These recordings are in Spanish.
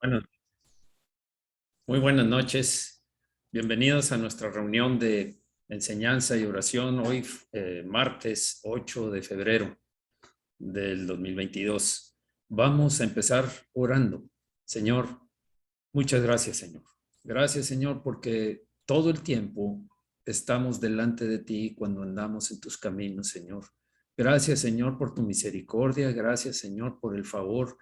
Bueno, muy buenas noches. Bienvenidos a nuestra reunión de enseñanza y oración hoy, martes 8 de febrero del 2022. Vamos a empezar orando. Señor, muchas gracias, Señor. Gracias, Señor, porque todo el tiempo estamos delante de ti cuando andamos en tus caminos, Señor. Gracias, Señor, por tu misericordia. Gracias, Señor, por el favor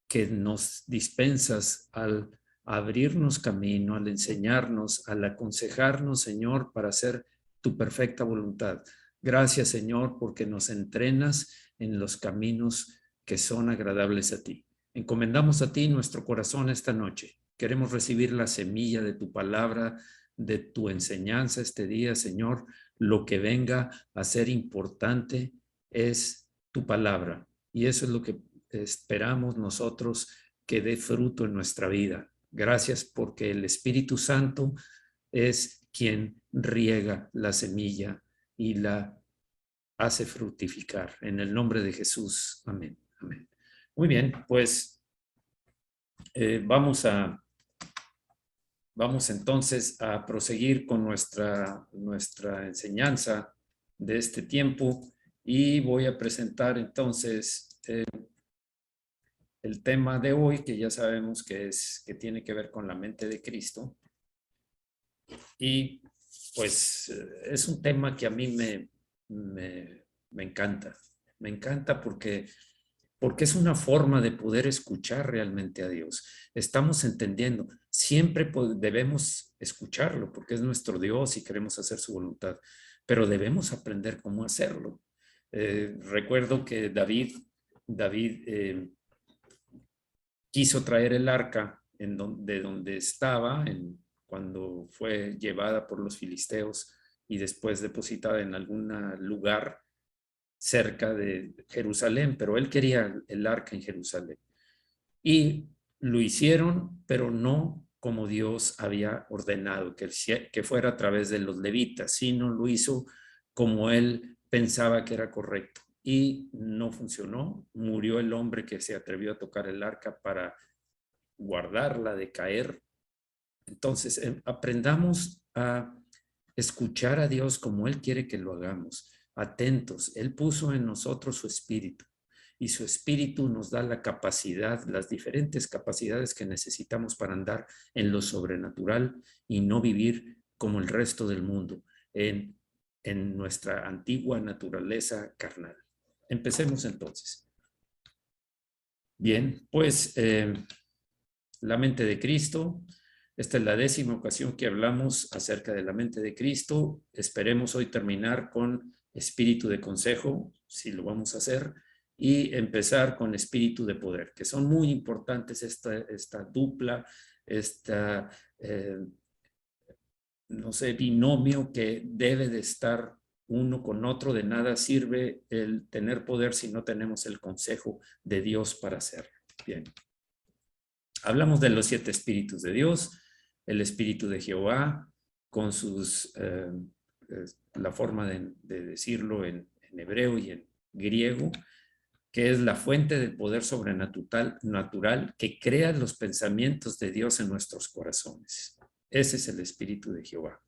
que nos dispensas al abrirnos camino, al enseñarnos, al aconsejarnos, Señor, para hacer tu perfecta voluntad. Gracias, Señor, porque nos entrenas en los caminos que son agradables a ti. Encomendamos a ti nuestro corazón esta noche. Queremos recibir la semilla de tu palabra, de tu enseñanza este día, Señor. Lo que venga a ser importante es tu palabra. Y eso es lo que esperamos nosotros que dé fruto en nuestra vida. Gracias porque el Espíritu Santo es quien riega la semilla y la hace fructificar. En el nombre de Jesús. Amén. Amén. Muy bien, pues vamos entonces a proseguir con nuestra enseñanza de este tiempo y voy a presentar entonces el tema de hoy, que ya sabemos que tiene que ver con la mente de Cristo. Y pues es un tema que a mí me encanta. Me encanta porque es una forma de poder escuchar realmente a Dios. Estamos entendiendo, siempre debemos escucharlo porque es nuestro Dios y queremos hacer su voluntad, pero debemos aprender cómo hacerlo. Recuerdo que David quiso traer el arca de donde estaba cuando fue llevada por los filisteos y después depositada en algún lugar cerca de Jerusalén, pero él quería el arca en Jerusalén. Y lo hicieron, pero no como Dios había ordenado, que fuera a través de los levitas, sino lo hizo como él pensaba que era correcto. Y no funcionó. Murió el hombre que se atrevió a tocar el arca para guardarla de caer. Entonces, aprendamos a escuchar a Dios como Él quiere que lo hagamos, atentos. Él puso en nosotros su espíritu y su espíritu nos da la capacidad, las diferentes capacidades que necesitamos para andar en lo sobrenatural y no vivir como el resto del mundo, en nuestra antigua naturaleza carnal. Empecemos entonces. Bien, pues la mente de Cristo. Esta es la 10ª ocasión que hablamos acerca de la mente de Cristo. Esperemos hoy terminar con espíritu de consejo, si lo vamos a hacer, y empezar con espíritu de poder, que son muy importantes esta dupla, esta, no sé, binomio que debe de estar uno con otro. De nada sirve el tener poder si no tenemos el consejo de Dios para hacerlo. Bien. Hablamos de los 7 espíritus de Dios, el espíritu de Jehová, con la forma de decirlo en hebreo y en griego, que es la fuente del poder sobrenatural que crea los pensamientos de Dios en nuestros corazones. Ese es el espíritu de Jehová.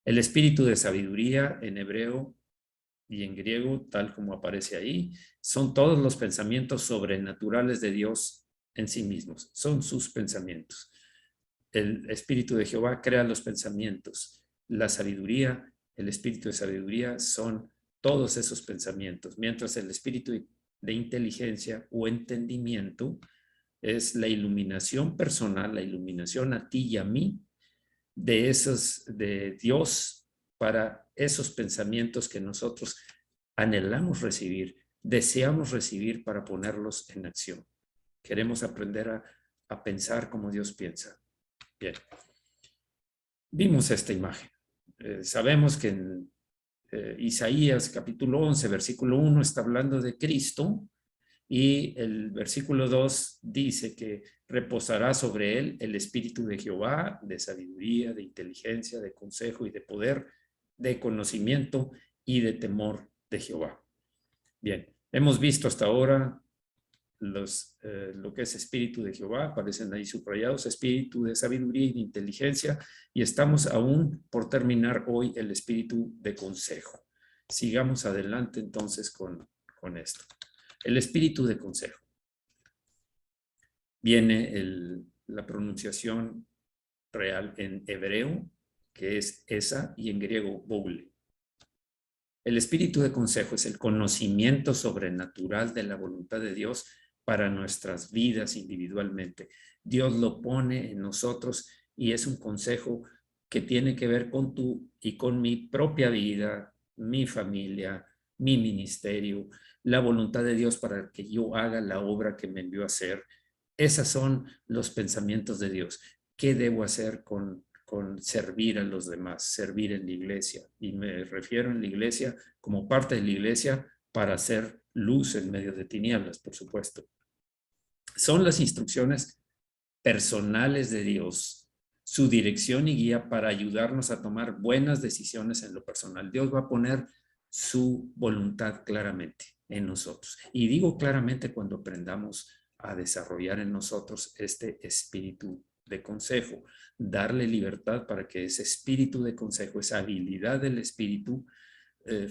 El espíritu de sabiduría en hebreo y en griego, tal como aparece ahí, son todos los pensamientos sobrenaturales de Dios en sí mismos, son sus pensamientos. El espíritu de Jehová crea los pensamientos. La sabiduría, el espíritu de sabiduría son todos esos pensamientos, mientras el espíritu de inteligencia o entendimiento es la iluminación personal, la iluminación a ti y a mí de Dios para esos pensamientos que nosotros anhelamos recibir, deseamos recibir para ponerlos en acción. Queremos aprender a pensar como Dios piensa. Bien, vimos esta imagen. Sabemos que en Isaías capítulo 11, versículo 1 está hablando de Cristo y el versículo 2 dice que reposará sobre él el espíritu de Jehová, de sabiduría, de inteligencia, de consejo y de poder, de conocimiento y de temor de Jehová. Bien, hemos visto hasta ahora lo que es espíritu de Jehová, aparecen ahí subrayados, espíritu de sabiduría y de inteligencia, y estamos aún por terminar hoy el espíritu de consejo. Sigamos adelante entonces con esto. El espíritu de consejo. Viene la pronunciación real en hebreo, que es esa, y en griego, boule. El espíritu de consejo es el conocimiento sobrenatural de la voluntad de Dios para nuestras vidas individualmente. Dios lo pone en nosotros y es un consejo que tiene que ver con tu y con mi propia vida, mi familia, mi ministerio, la voluntad de Dios para que yo haga la obra que me envió a hacer. Esos son los pensamientos de Dios. ¿Qué debo hacer con servir a los demás, servir en la iglesia? Y me refiero en la iglesia como parte de la iglesia para hacer luz en medio de tinieblas, por supuesto. Son las instrucciones personales de Dios, su dirección y guía para ayudarnos a tomar buenas decisiones en lo personal. Dios va a poner su voluntad claramente en nosotros. Y digo claramente cuando aprendamos a desarrollar en nosotros este espíritu de consejo, darle libertad para que ese espíritu de consejo, esa habilidad del espíritu,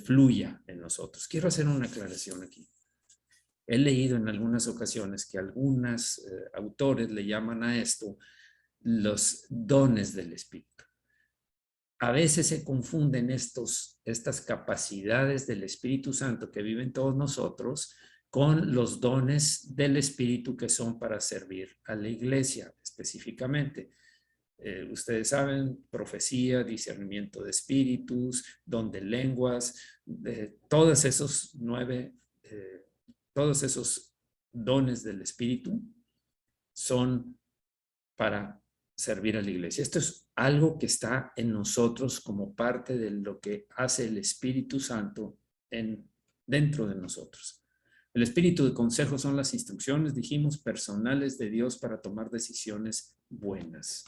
fluya en nosotros. Quiero hacer una aclaración aquí. He leído en algunas ocasiones que algunos autores le llaman a esto los dones del Espíritu. A veces se confunden estas capacidades del Espíritu Santo que viven todos nosotros con los dones del Espíritu que son para servir a la iglesia específicamente. Ustedes saben, profecía, discernimiento de espíritus, don de lenguas, todos esos todos esos dones del Espíritu son para servir a la iglesia. Esto es algo que está en nosotros como parte de lo que hace el Espíritu Santo dentro de nosotros. El espíritu de consejo son las instrucciones, dijimos, personales de Dios para tomar decisiones buenas.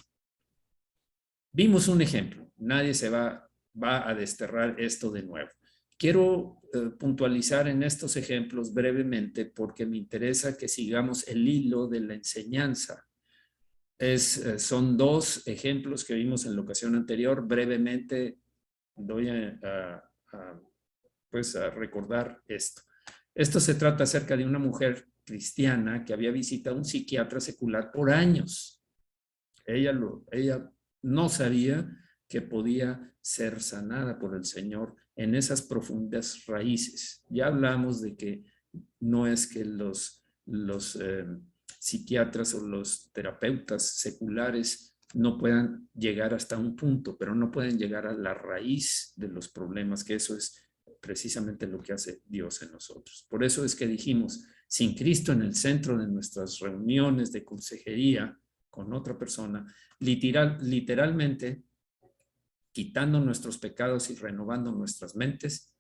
Vimos un ejemplo. Nadie se va a desterrar esto de nuevo. Quiero puntualizar en estos ejemplos brevemente porque me interesa que sigamos el hilo de la enseñanza. Son dos ejemplos que vimos en la ocasión anterior. Brevemente voy a recordar esto. Esto se trata acerca de una mujer cristiana que había visitado a un psiquiatra secular por años. Ella no sabía que podía ser sanada por el Señor en esas profundas raíces. Ya hablamos de que no es que los psiquiatras o los terapeutas seculares no puedan llegar hasta un punto, pero no pueden llegar a la raíz de los problemas, que eso es precisamente lo que hace Dios en nosotros. Por eso es que dijimos, sin Cristo en el centro de nuestras reuniones de consejería con otra persona, literalmente quitando nuestros pecados y renovando nuestras mentes,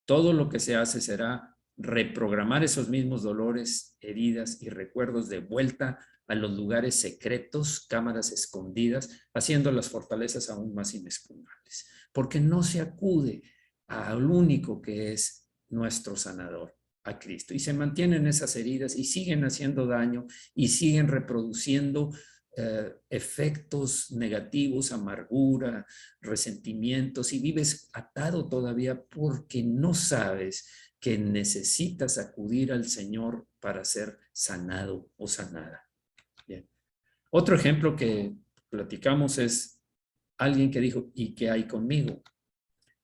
todo lo que se hace será reprogramar esos mismos dolores, heridas y recuerdos de vuelta a los lugares secretos, cámaras escondidas, haciendo las fortalezas aún más inexpugnables. Porque no se acude al único que es nuestro sanador, a Cristo. Y se mantienen esas heridas y siguen haciendo daño y siguen reproduciendo efectos negativos, amargura, resentimientos, y vives atado todavía porque no sabes que necesitas acudir al Señor para ser sanado o sanada. Bien. Otro ejemplo que platicamos es alguien que dijo, ¿y qué hay conmigo?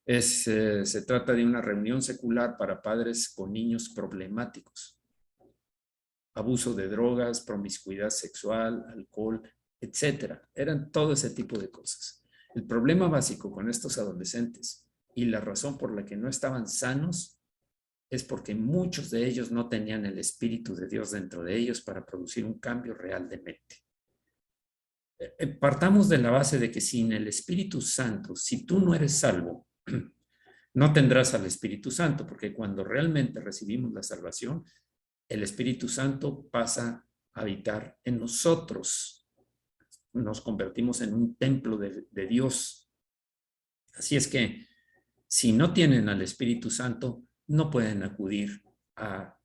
Se trata de una reunión secular para padres con niños problemáticos. Abuso de drogas, promiscuidad sexual, alcohol, etcétera. Eran todo ese tipo de cosas. El problema básico con estos adolescentes y la razón por la que no estaban sanos es porque muchos de ellos no tenían el Espíritu de Dios dentro de ellos para producir un cambio real de mente. Partamos de la base de que sin el Espíritu Santo, si tú no eres salvo, no tendrás al Espíritu Santo, porque cuando realmente recibimos la salvación, el Espíritu Santo pasa a habitar en nosotros. Nos convertimos en un templo de Dios. Así es que si no tienen al Espíritu Santo, no pueden acudir a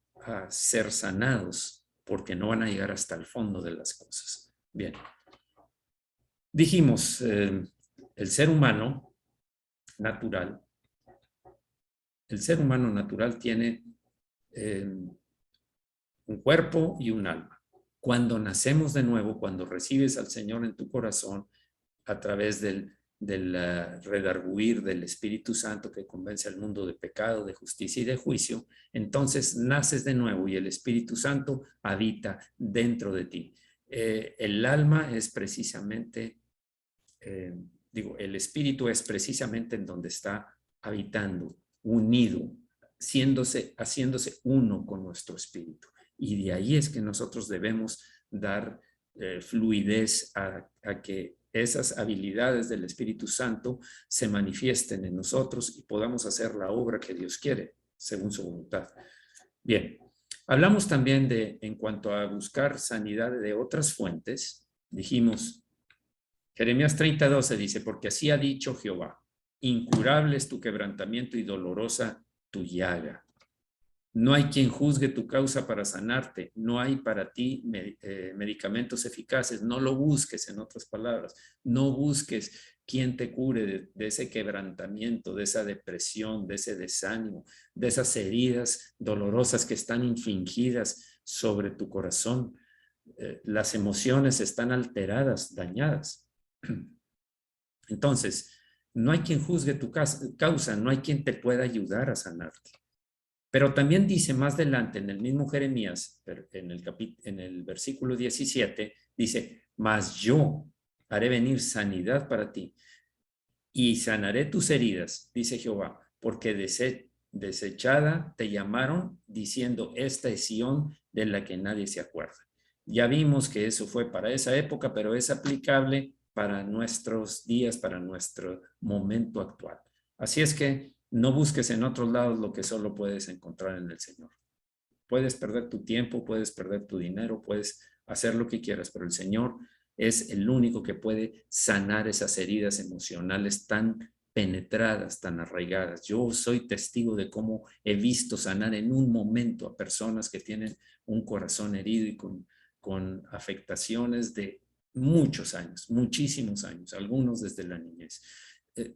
ser sanados porque no van a llegar hasta el fondo de las cosas. Bien. Dijimos, el ser humano natural tiene un cuerpo y un alma. Cuando nacemos de nuevo, cuando recibes al Señor en tu corazón a través del redarguir del Espíritu Santo que convence al mundo de pecado, de justicia y de juicio, entonces naces de nuevo y el Espíritu Santo habita dentro de ti. El alma es precisamente, el Espíritu es precisamente en donde está habitando, unido, haciéndose uno con nuestro Espíritu. Y de ahí es que nosotros debemos dar fluidez a que esas habilidades del Espíritu Santo se manifiesten en nosotros y podamos hacer la obra que Dios quiere, según su voluntad. Bien, hablamos también en cuanto a buscar sanidad de otras fuentes, dijimos, Jeremías 30:12 dice, porque así ha dicho Jehová, incurable es tu quebrantamiento y dolorosa tu llaga. No hay quien juzgue tu causa para sanarte. No hay para ti medicamentos eficaces. No lo busques, en otras palabras. No busques quien te cure de ese quebrantamiento, de esa depresión, de ese desánimo, de esas heridas dolorosas que están infligidas sobre tu corazón. Las emociones están alteradas, dañadas. Entonces, no hay quien juzgue tu causa. No hay quien te pueda ayudar a sanarte. Pero también dice más adelante en el mismo Jeremías, en el versículo 17, dice, mas yo haré venir sanidad para ti y sanaré tus heridas, dice Jehová, porque desechada te llamaron diciendo, esta es Sión de la que nadie se acuerda. Ya vimos que eso fue para esa época, pero es aplicable para nuestros días, para nuestro momento actual. Así es que no busques en otros lados lo que solo puedes encontrar en el Señor. Puedes perder tu tiempo, puedes perder tu dinero, puedes hacer lo que quieras, pero el Señor es el único que puede sanar esas heridas emocionales tan penetradas, tan arraigadas. Yo soy testigo de cómo he visto sanar en un momento a personas que tienen un corazón herido y con afectaciones de muchos años, muchísimos años, algunos desde la niñez.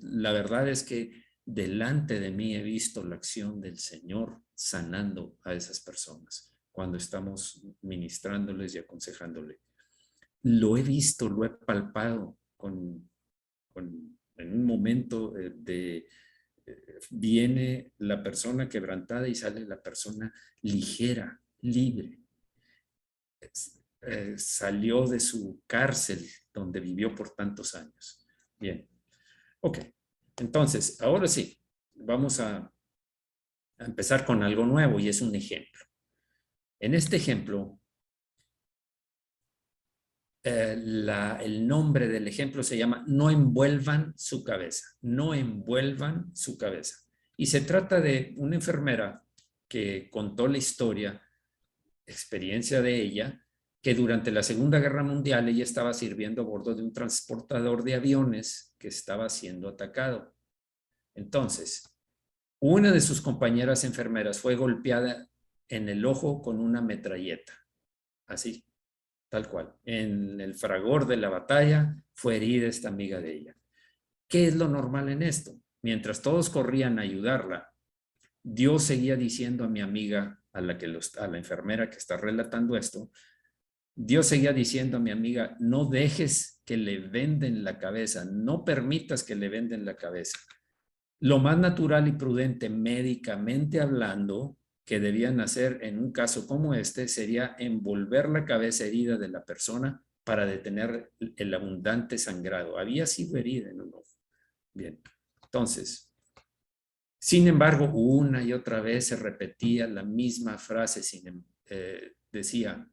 La verdad es que delante de mí he visto la acción del Señor sanando a esas personas cuando estamos ministrándoles y aconsejándoles. Lo he visto, lo he palpado en un momento viene la persona quebrantada y sale la persona ligera, libre. Salió de su cárcel donde vivió por tantos años. Bien, ok. Entonces, ahora sí, vamos a empezar con algo nuevo y es un ejemplo. En este ejemplo, el nombre del ejemplo se llama No envuelvan su cabeza, no envuelvan su cabeza. Y se trata de una enfermera que contó la historia, experiencia de ella, que durante la Segunda Guerra Mundial ella estaba sirviendo a bordo de un transportador de aviones que estaba siendo atacado. Entonces, una de sus compañeras enfermeras fue golpeada en el ojo con una metralleta, así, tal cual. En el fragor de la batalla fue herida esta amiga de ella. ¿Qué es lo normal en esto? Mientras todos corrían a ayudarla, Dios seguía diciendo a mi amiga, a la enfermera que está relatando esto, Dios seguía diciendo a mi amiga, no dejes que le venden la cabeza, no permitas que le venden la cabeza. Lo más natural y prudente, médicamente hablando, que debían hacer en un caso como este, sería envolver la cabeza herida de la persona para detener el abundante sangrado. Había sido herida en un ojo. Bien, entonces, sin embargo, una y otra vez se repetía la misma frase, decía,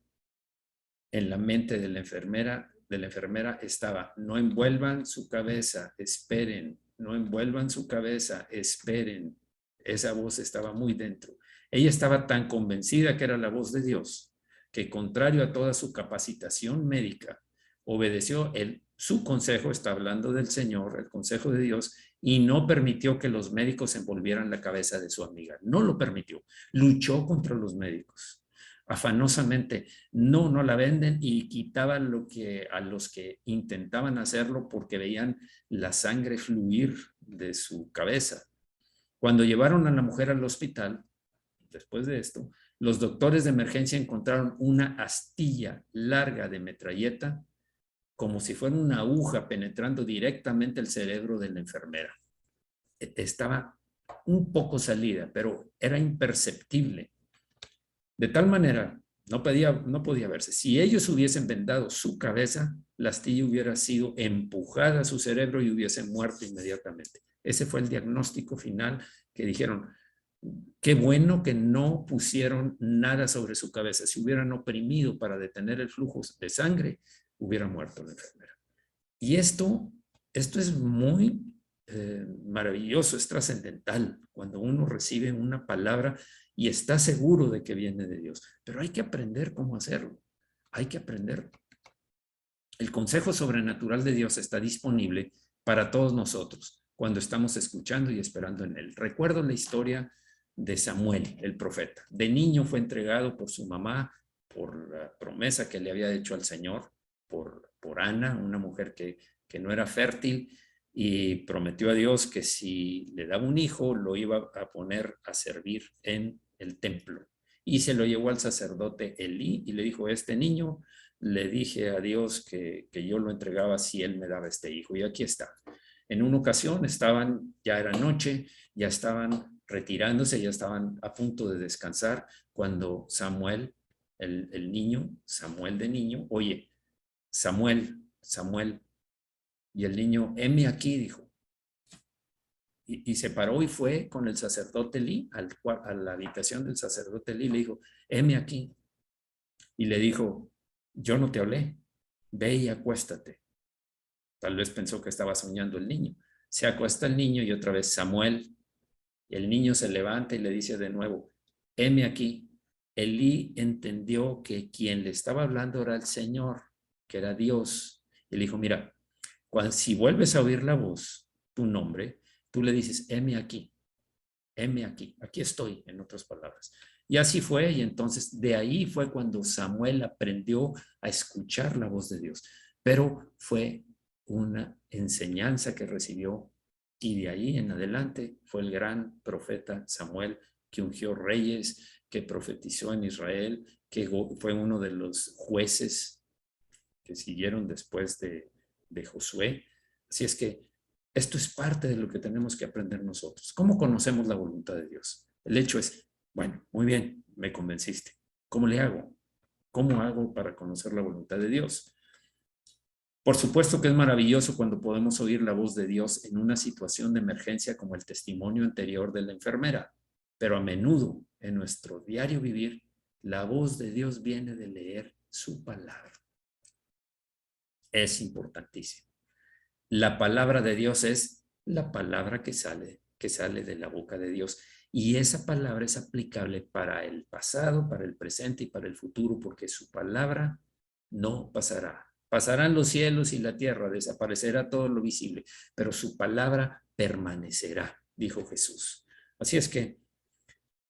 en la mente de la enfermera estaba, no envuelvan su cabeza, esperen, no envuelvan su cabeza, esperen. Esa voz estaba muy dentro. Ella estaba tan convencida que era la voz de Dios, que contrario a toda su capacitación médica, obedeció su consejo, está hablando del Señor, el consejo de Dios, y no permitió que los médicos envolvieran la cabeza de su amiga. No lo permitió. Luchó contra los médicos. afanosamente. No, no la venden, y quitaban lo que a los que intentaban hacerlo porque veían la sangre fluir de su cabeza. Cuando llevaron a la mujer al hospital, después de esto, los doctores de emergencia encontraron una astilla larga de metralleta, como si fuera una aguja penetrando directamente el cerebro de la enfermera. Estaba un poco salida, pero era imperceptible. De tal manera, no podía verse. Si ellos hubiesen vendado su cabeza, la astilla hubiera sido empujada a su cerebro y hubiese muerto inmediatamente. Ese fue el diagnóstico final, que dijeron: qué bueno que no pusieron nada sobre su cabeza. Si hubieran oprimido para detener el flujo de sangre, hubiera muerto la enfermera. Y esto es muy maravilloso, es trascendental cuando uno recibe una palabra y está seguro de que viene de Dios. Pero hay que aprender cómo hacerlo. Hay que aprender. El consejo sobrenatural de Dios está disponible para todos nosotros cuando estamos escuchando y esperando en Él. Recuerdo la historia de Samuel, el profeta. De niño fue entregado por su mamá, por la promesa que le había hecho al Señor, por Ana, una mujer que no era fértil, y prometió a Dios que si le daba un hijo, lo iba a poner a servir en el templo. Y se lo llevó al sacerdote Elí y le dijo: este niño, le dije a Dios que yo lo entregaba si él me daba este hijo. Y aquí está. En una ocasión ya era noche, ya estaban retirándose, ya estaban a punto de descansar, cuando Samuel, el niño, Samuel de niño, oye, Samuel, Samuel. Y el niño: heme aquí, dijo. Y se paró y fue con el sacerdote Elí a la habitación del sacerdote Elí. Le dijo: heme aquí. Y le dijo: yo no te hablé, ve y acuéstate. Tal vez pensó que estaba soñando el niño. Se acuesta el niño y otra vez: Samuel. Y el niño se levanta y le dice de nuevo: heme aquí. Elí entendió que quien le estaba hablando era el Señor, que era Dios. Y le dijo: mira, si vuelves a oír la voz, tu nombre, tú le dices: heme aquí, aquí estoy, en otras palabras. Y así fue, y entonces de ahí fue cuando Samuel aprendió a escuchar la voz de Dios. Pero fue una enseñanza que recibió, y de ahí en adelante fue el gran profeta Samuel, que ungió reyes, que profetizó en Israel, que fue uno de los jueces que siguieron después de Josué. Así es que esto es parte de lo que tenemos que aprender nosotros. ¿Cómo conocemos la voluntad de Dios? El hecho es: bueno, muy bien, me convenciste. ¿Cómo le hago? ¿Cómo hago para conocer la voluntad de Dios? Por supuesto que es maravilloso cuando podemos oír la voz de Dios en una situación de emergencia, como el testimonio anterior de la enfermera, pero a menudo en nuestro diario vivir, la voz de Dios viene de leer su palabra. Es importantísimo. La palabra de Dios es la palabra que sale de la boca de Dios. Y esa palabra es aplicable para el pasado, para el presente y para el futuro, porque su palabra no pasará. Pasarán los cielos y la tierra, desaparecerá todo lo visible, pero su palabra permanecerá, dijo Jesús. Así es que,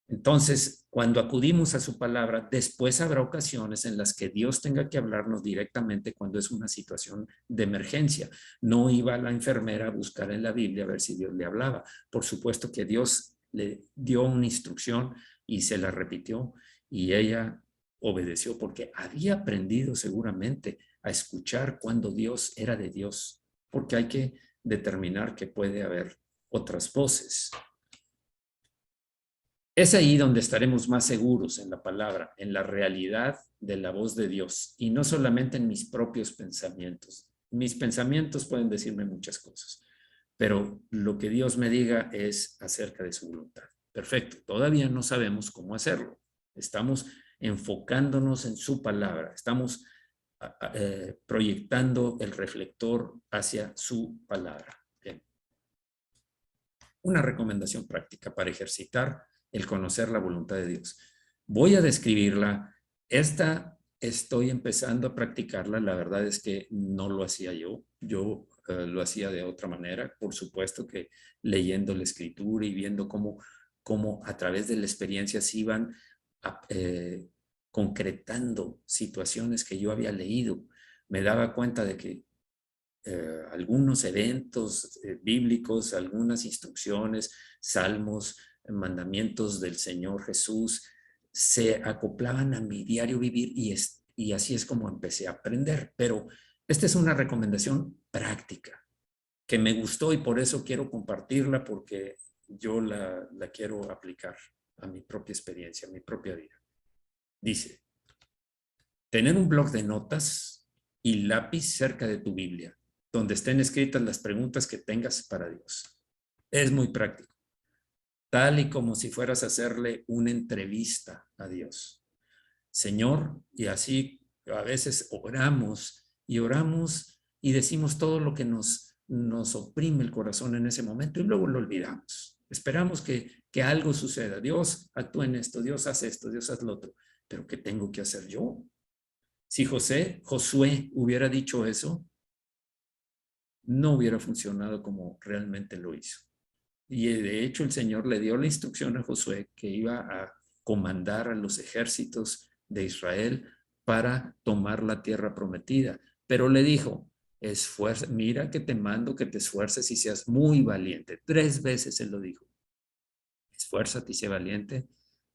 entonces, cuando acudimos a su palabra, después habrá ocasiones en las que Dios tenga que hablarnos directamente cuando es una situación de emergencia. No iba la enfermera a buscar en la Biblia a ver si Dios le hablaba. Por supuesto que Dios le dio una instrucción y se la repitió, y ella obedeció porque había aprendido seguramente a escuchar cuando Dios era de Dios, porque hay que determinar que puede haber otras voces. Es ahí donde estaremos más seguros en la palabra, en la realidad de la voz de Dios, y no solamente en mis propios pensamientos. Mis pensamientos pueden decirme muchas cosas, pero lo que Dios me diga es acerca de su voluntad. Perfecto, todavía no sabemos cómo hacerlo. Estamos enfocándonos en su palabra, estamos proyectando el reflector hacia su palabra. Bien. Una recomendación práctica para ejercitar el conocer la voluntad de Dios. Voy a describirla. Esta estoy empezando a practicarla. La verdad es que no lo hacía yo. Yo lo hacía de otra manera. Por supuesto que leyendo la escritura y viendo cómo a través de la experiencia se iban concretando situaciones que yo había leído. Me daba cuenta de que algunos eventos bíblicos, algunas instrucciones, salmos, mandamientos del Señor Jesús, se acoplaban a mi diario vivir y así es como empecé a aprender. Pero esta es una recomendación práctica que me gustó y por eso quiero compartirla porque yo la quiero aplicar a mi propia experiencia, a mi propia vida. Dice, tener un bloc de notas y lápiz cerca de tu Biblia, donde estén escritas las preguntas que tengas para Dios. Es muy práctico, tal y como si fueras a hacerle una entrevista a Dios. Señor, y así a veces oramos y decimos todo lo que nos oprime el corazón en ese momento y luego lo olvidamos. Esperamos que algo suceda. Dios actúa en esto, Dios hace esto, Dios hace lo otro. Pero ¿qué tengo que hacer yo? Si Josué hubiera dicho eso, no hubiera funcionado como realmente lo hizo. Y de hecho el Señor le dio la instrucción a Josué que iba a comandar a los ejércitos de Israel para tomar la tierra prometida. Pero le dijo, mira que te mando que te esfuerces y seas muy valiente. 3 veces él lo dijo. Esfuérzate y sé valiente,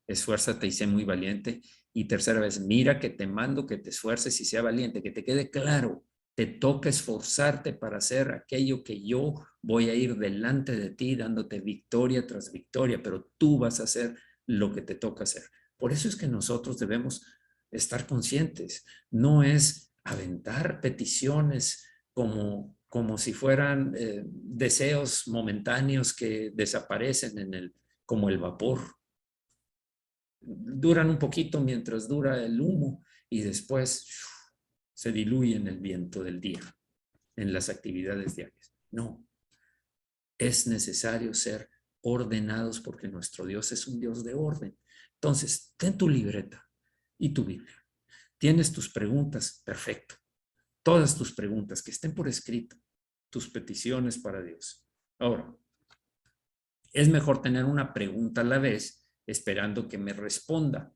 esfuérzate y sé muy valiente. Y tercera vez, mira que te mando que te esfuerces y sea valiente, que te quede claro, te toca esforzarte para hacer aquello que yo voy a ir delante de ti dándote victoria tras victoria, pero tú vas a hacer lo que te toca hacer. Por eso es que nosotros debemos estar conscientes, no es aventar peticiones como si fueran deseos momentáneos que desaparecen como el vapor. Duran un poquito mientras dura el humo y después se diluye en el viento del día, en las actividades diarias. No, es necesario ser ordenados porque nuestro Dios es un Dios de orden. Entonces, ten tu libreta y tu Biblia. Tienes tus preguntas, perfecto. Todas tus preguntas que estén por escrito, tus peticiones para Dios. Ahora, es mejor tener una pregunta a la vez esperando que me responda.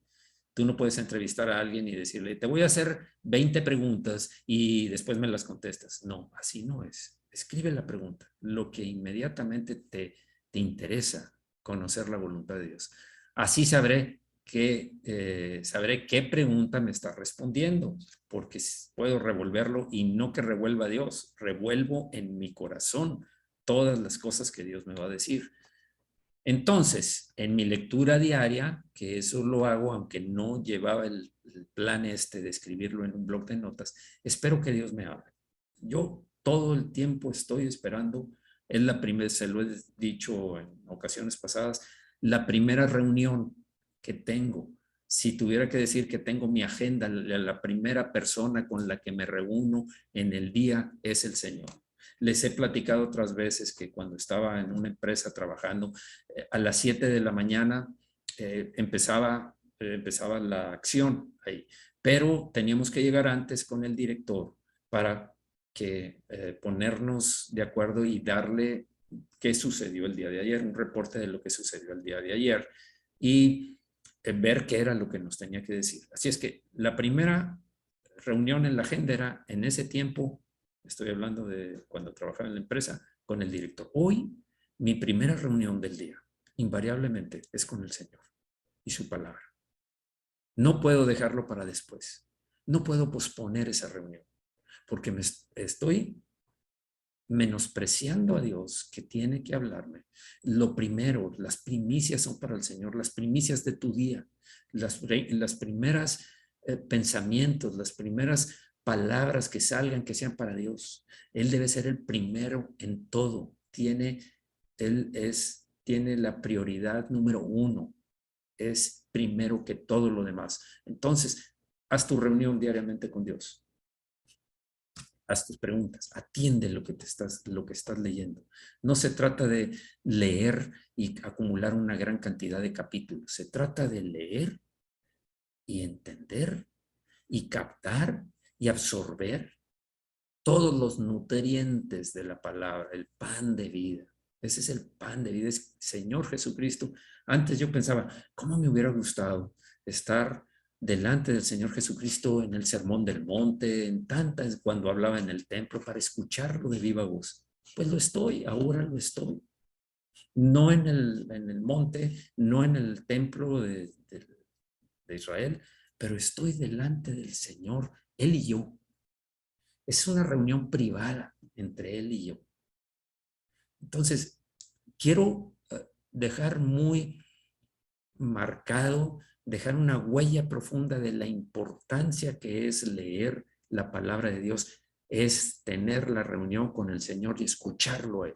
Tú no puedes entrevistar a alguien y decirle, te voy a hacer 20 preguntas y después me las contestas. No, así no es. Escribe la pregunta, lo que inmediatamente te interesa conocer la voluntad de Dios. Así sabré qué pregunta me está respondiendo, porque puedo revolverlo y no que revuelva a Dios, revuelvo en mi corazón todas las cosas que Dios me va a decir. Entonces, en mi lectura diaria, que eso lo hago, aunque no llevaba el plan de escribirlo en un bloc de notas, espero que Dios me hable. Yo todo el tiempo estoy esperando, es la primera, se lo he dicho en ocasiones pasadas, la primera reunión que tengo. Si tuviera que decir que tengo mi agenda, la primera persona con la que me reúno en el día es el Señor. Les he platicado otras veces que cuando estaba en una empresa trabajando, a las 7 de la mañana empezaba la acción ahí, pero teníamos que llegar antes con el director para ponernos de acuerdo y darle qué sucedió el día de ayer, un reporte de lo que sucedió el día de ayer y ver qué era lo que nos tenía que decir. Así es que la primera reunión en la agenda era en ese tiempo, estoy hablando de cuando trabajaba en la empresa, con el director. Hoy, mi primera reunión del día, invariablemente, es con el Señor y su palabra. No puedo dejarlo para después. No puedo posponer esa reunión porque me estoy menospreciando a Dios que tiene que hablarme. Lo primero, las primicias son para el Señor, las primicias de tu día, las primeras pensamientos, las primeras palabras que salgan, que sean para Dios. Él debe ser el primero en todo. Tiene la prioridad número 1. Es primero que todo lo demás. Entonces, haz tu reunión diariamente con Dios. Haz tus preguntas, atiende lo que estás leyendo. No se trata de leer y acumular una gran cantidad de capítulos. Se trata de leer y entender y captar y absorber todos los nutrientes de la palabra, el pan de vida. Ese es el pan de vida, es Señor Jesucristo. Antes yo pensaba, ¿cómo me hubiera gustado estar delante del Señor Jesucristo en el Sermón del Monte, en tantas, cuando hablaba en el templo, para escucharlo de viva voz. Pues lo estoy, ahora lo estoy. No en el monte, no en el templo de Israel, pero estoy delante del Señor, Él y yo. Es una reunión privada entre Él y yo. Entonces, quiero dejar muy marcado, dejar una huella profunda de la importancia que es leer la palabra de Dios, es tener la reunión con el Señor y escucharlo a Él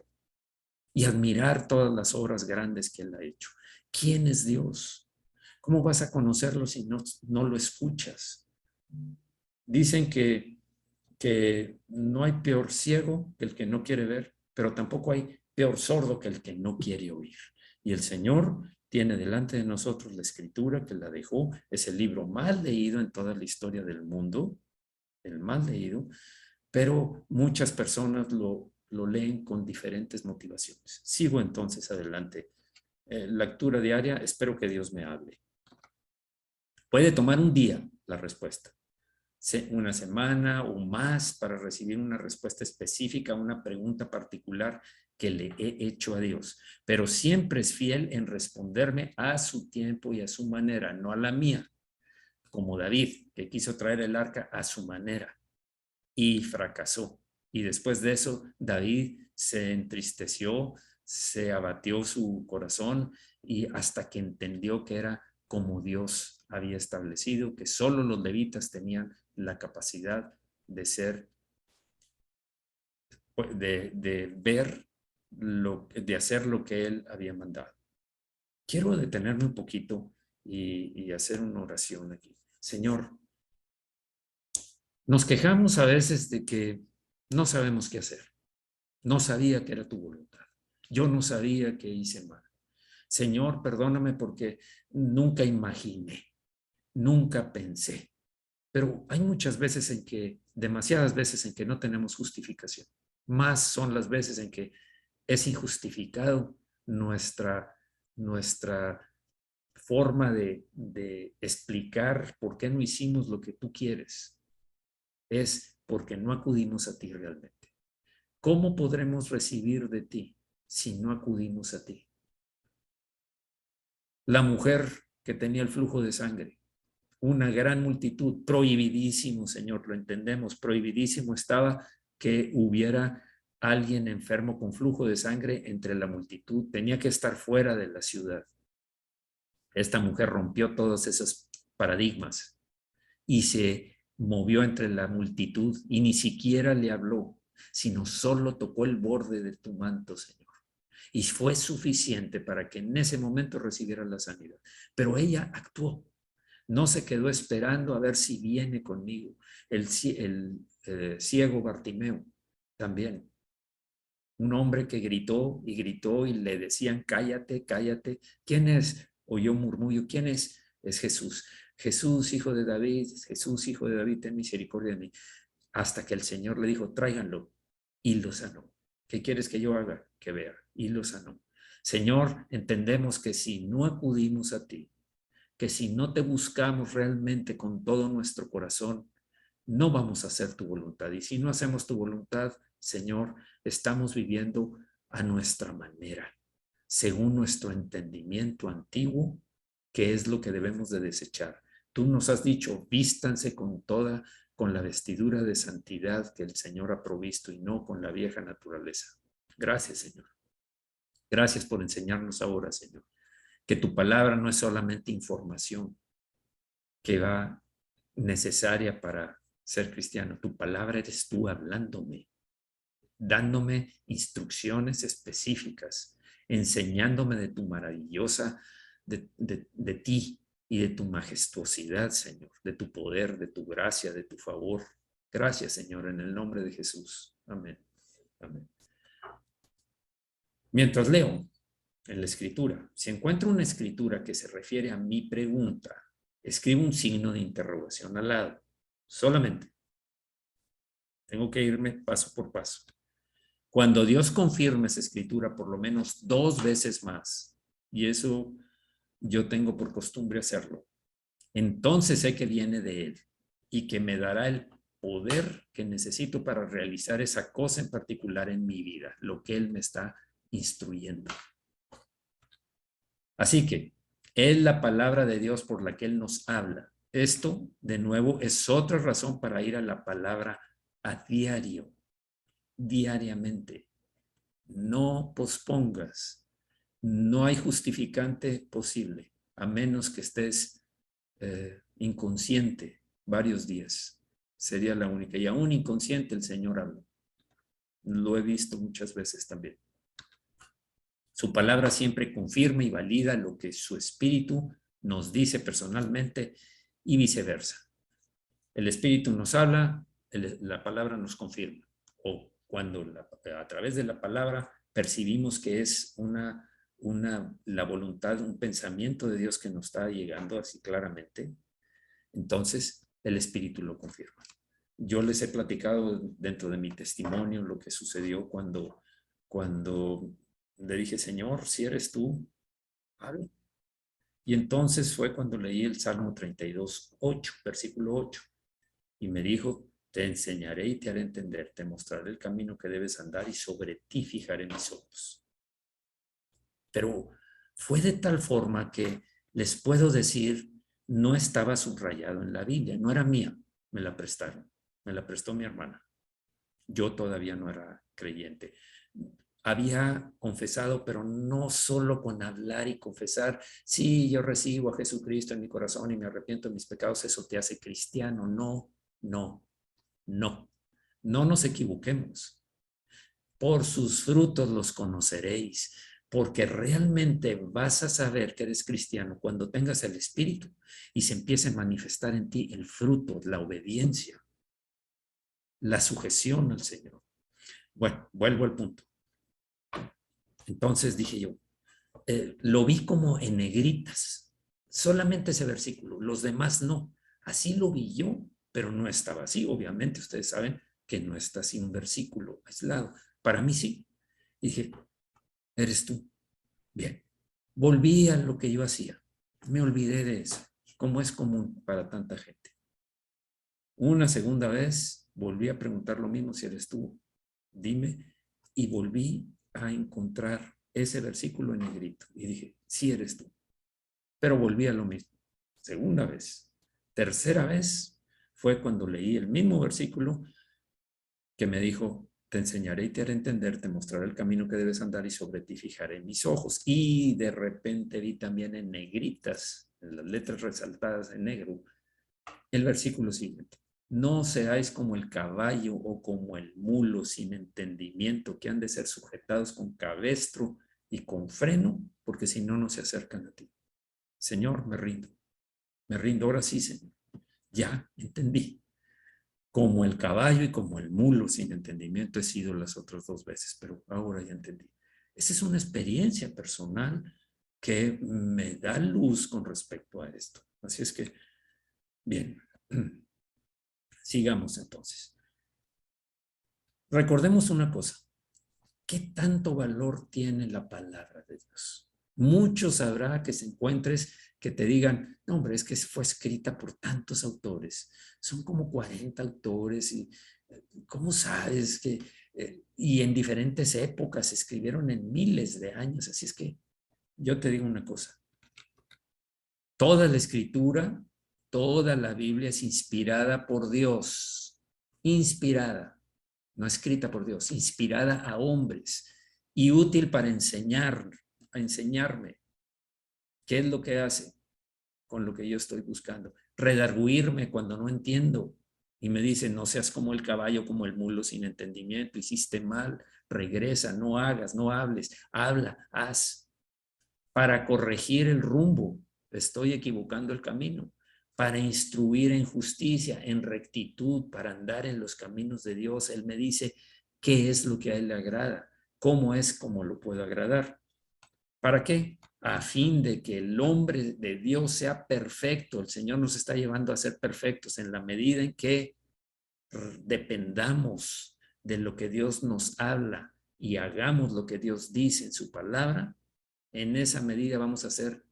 y admirar todas las obras grandes que Él ha hecho. ¿Quién es Dios? ¿Cómo vas a conocerlo si no lo escuchas? Dicen que no hay peor ciego que el que no quiere ver, pero tampoco hay peor sordo que el que no quiere oír. Y el Señor tiene delante de nosotros la Escritura que la dejó, es el libro más leído en toda la historia del mundo, el más leído, pero muchas personas lo leen con diferentes motivaciones. Sigo entonces adelante. Lectura diaria, espero que Dios me hable. Puede tomar un día la respuesta, una semana o más para recibir una respuesta específica a una pregunta particular que le he hecho a Dios, pero siempre es fiel en responderme a su tiempo y a su manera, no a la mía, como David, que quiso traer el arca a su manera y fracasó. Y después de eso, David se entristeció, se abatió su corazón y hasta que entendió que era como Dios había establecido, que solo los levitas tenían la capacidad de ser, de ver, de hacer lo que él había mandado. Quiero detenerme un poquito y hacer una oración aquí. Señor, nos quejamos a veces de que no sabemos qué hacer. No sabía que era tu voluntad. Yo no sabía que hice mal. Señor, perdóname porque nunca imaginé, nunca pensé. Pero hay muchas veces en que, demasiadas veces en que no tenemos justificación. Más son las veces en que es injustificado nuestra forma de explicar por qué no hicimos lo que tú quieres. Es porque no acudimos a ti realmente. ¿Cómo podremos recibir de ti si no acudimos a ti? La mujer que tenía el flujo de sangre, una gran multitud, prohibidísimo, Señor, lo entendemos, prohibidísimo estaba que hubiera alguien enfermo con flujo de sangre entre la multitud, tenía que estar fuera de la ciudad. Esta mujer rompió todos esos paradigmas y se movió entre la multitud y ni siquiera le habló, sino solo tocó el borde de tu manto, Señor. Y fue suficiente para que en ese momento recibiera la sanidad. Pero ella actuó. No se quedó esperando a ver si viene conmigo. El ciego Bartimeo también. Un hombre que gritó y gritó y le decían, cállate, cállate. ¿Quién es? Oyó murmullo. ¿Quién es? Es Jesús. Jesús, hijo de David, Jesús, hijo de David, ten misericordia de mí. Hasta que el Señor le dijo, tráiganlo. Y lo sanó. ¿Qué quieres que yo haga? Que vea. Y lo sanó. Señor, entendemos que si no acudimos a ti, que si no te buscamos realmente con todo nuestro corazón, no vamos a hacer tu voluntad. Y si no hacemos tu voluntad, Señor, estamos viviendo a nuestra manera, según nuestro entendimiento antiguo, que es lo que debemos de desechar. Tú nos has dicho, vístanse con la vestidura de santidad que el Señor ha provisto y no con la vieja naturaleza. Gracias, Señor. Gracias por enseñarnos ahora, Señor, que tu palabra no es solamente información que va necesaria para ser cristiano. Tu palabra eres tú hablándome, dándome instrucciones específicas, enseñándome de tu maravillosa, de ti y de tu majestuosidad, Señor, de tu poder, de tu gracia, de tu favor. Gracias, Señor, en el nombre de Jesús. Amén. Amén. Mientras leo en la escritura, si encuentro una escritura que se refiere a mi pregunta, escribo un signo de interrogación al lado. Solamente. Tengo que irme paso por paso. Cuando Dios confirma esa escritura por lo menos 2 veces más, y eso yo tengo por costumbre hacerlo, Entonces sé que viene de Él y que me dará el poder que necesito para realizar esa cosa en particular en mi vida, lo que Él me está instruyendo. Así que es la palabra de Dios por la que Él nos habla. Esto, de nuevo, es otra razón para ir a la palabra a diario, diariamente. No pospongas. No hay justificante posible, a menos que estés inconsciente varios días. Sería la única. Y aún inconsciente el Señor habla. Lo he visto muchas veces también. Su palabra siempre confirma y valida lo que su espíritu nos dice personalmente y viceversa. El espíritu nos habla, la palabra nos confirma. O cuando a través de la palabra percibimos que es la voluntad, un pensamiento de Dios que nos está llegando así claramente, entonces el espíritu lo confirma. Yo les he platicado dentro de mi testimonio lo que sucedió cuando le dije, Señor, si eres tú, habla. Y entonces fue cuando leí el Salmo 32, 8, versículo 8, y me dijo, te enseñaré y te haré entender, te mostraré el camino que debes andar y sobre ti fijaré mis ojos. Pero fue de tal forma que les puedo decir, no estaba subrayado en la Biblia, no era mía, me la prestaron, me la prestó mi hermana. Yo todavía no era creyente. Había confesado, pero no solo con hablar y confesar, sí, yo recibo a Jesucristo en mi corazón y me arrepiento de mis pecados, eso te hace cristiano. No, no, no. No nos equivoquemos. Por sus frutos los conoceréis, porque realmente vas a saber que eres cristiano cuando tengas el Espíritu y se empiece a manifestar en ti el fruto, la obediencia, la sujeción al Señor. Bueno, vuelvo al punto. Entonces dije yo, lo vi como en negritas, solamente ese versículo, los demás no. Así lo vi yo, pero no estaba así. Obviamente ustedes saben que no está así un versículo aislado. Para mí sí. Y dije, eres tú. Bien, volví a lo que yo hacía. Me olvidé de eso, como es común para tanta gente. Una segunda vez volví a preguntar lo mismo, si eres tú, dime, y volví a encontrar ese versículo en negrito. Y dije, sí eres tú. Pero volví a lo mismo. Segunda vez. Tercera vez fue cuando leí el mismo versículo que me dijo, te enseñaré y te haré entender, te mostraré el camino que debes andar y sobre ti fijaré mis ojos. Y de repente vi también en negritas, en las letras resaltadas en negro, el versículo siguiente. No seáis como el caballo o como el mulo sin entendimiento, que han de ser sujetados con cabestro y con freno, porque si no, no se acercan a ti. Señor, me rindo, ahora sí, Señor. Ya entendí. Como el caballo y como el mulo sin entendimiento he sido las otras dos veces, pero ahora ya entendí. Esa es una experiencia personal que me da luz con respecto a esto. Así es que, bien, sigamos entonces. Recordemos una cosa, ¿qué tanto valor tiene la palabra de Dios? Muchos habrá que se encuentres que te digan, no, hombre, es que fue escrita por tantos autores. Son como 40 autores y ¿cómo sabes que? Y en diferentes épocas se escribieron en miles de años. Así es que yo te digo una cosa. Toda la escritura, toda la Biblia es inspirada por Dios. Inspirada, no escrita por Dios, inspirada a hombres y útil para enseñarme qué es lo que hace con lo que yo estoy buscando. Redarguirme cuando no entiendo y me dice, no seas como el caballo, como el mulo sin entendimiento, hiciste mal, regresa, no hagas, no hables, habla, haz, para corregir el rumbo, estoy equivocando el camino, para instruir en justicia, en rectitud, para andar en los caminos de Dios. Él me dice qué es lo que a Él le agrada, cómo es como lo puedo agradar. ¿Para qué? A fin de que el hombre de Dios sea perfecto. El Señor nos está llevando a ser perfectos en la medida en que dependamos de lo que Dios nos habla y hagamos lo que Dios dice en su palabra. En esa medida vamos a ser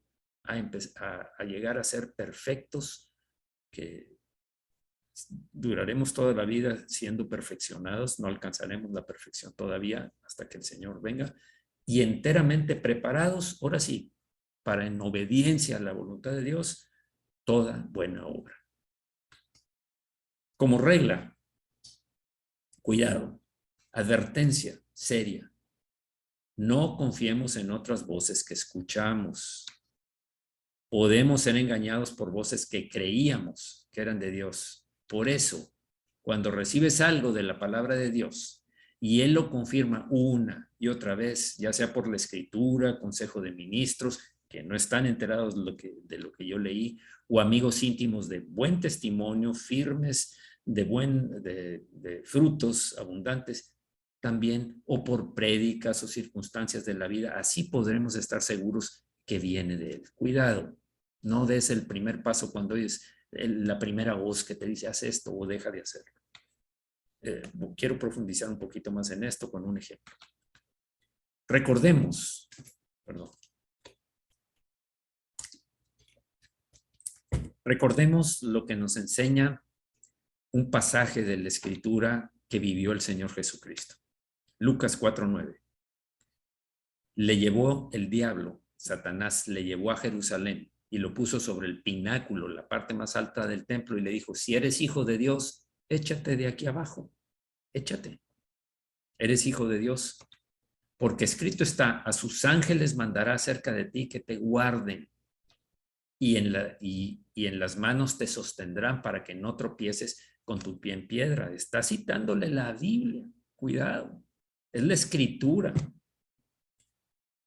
a llegar a ser perfectos, que duraremos toda la vida siendo perfeccionados, no alcanzaremos la perfección todavía hasta que el Señor venga, y enteramente preparados, ahora sí, para en obediencia a la voluntad de Dios, toda buena obra. Como regla, cuidado, advertencia seria, no confiemos en otras voces que escuchamos. Podemos ser engañados por voces que creíamos que eran de Dios. Por eso, cuando recibes algo de la palabra de Dios y Él lo confirma una y otra vez, ya sea por la escritura, consejo de ministros, que no están enterados de lo que yo leí, o amigos íntimos de buen testimonio, firmes, de frutos abundantes, también, o por prédicas o circunstancias de la vida, así podremos estar seguros que viene de Él. Cuidado, no des el primer paso cuando oyes la primera voz que te dice haz esto o deja de hacerlo. Quiero profundizar un poquito más en esto con un ejemplo. Recordemos, perdón. Recordemos lo que nos enseña un pasaje de la Escritura que vivió el Señor Jesucristo. Lucas 4:9. Le llevó el diablo, Satanás le llevó a Jerusalén y lo puso sobre el pináculo, la parte más alta del templo, y le dijo, si eres hijo de Dios, échate de aquí abajo, échate. Eres hijo de Dios, porque escrito está, a sus ángeles mandará acerca de ti que te guarden y en las manos te sostendrán para que no tropieces con tu pie en piedra. Está citándole la Biblia, cuidado, es la escritura.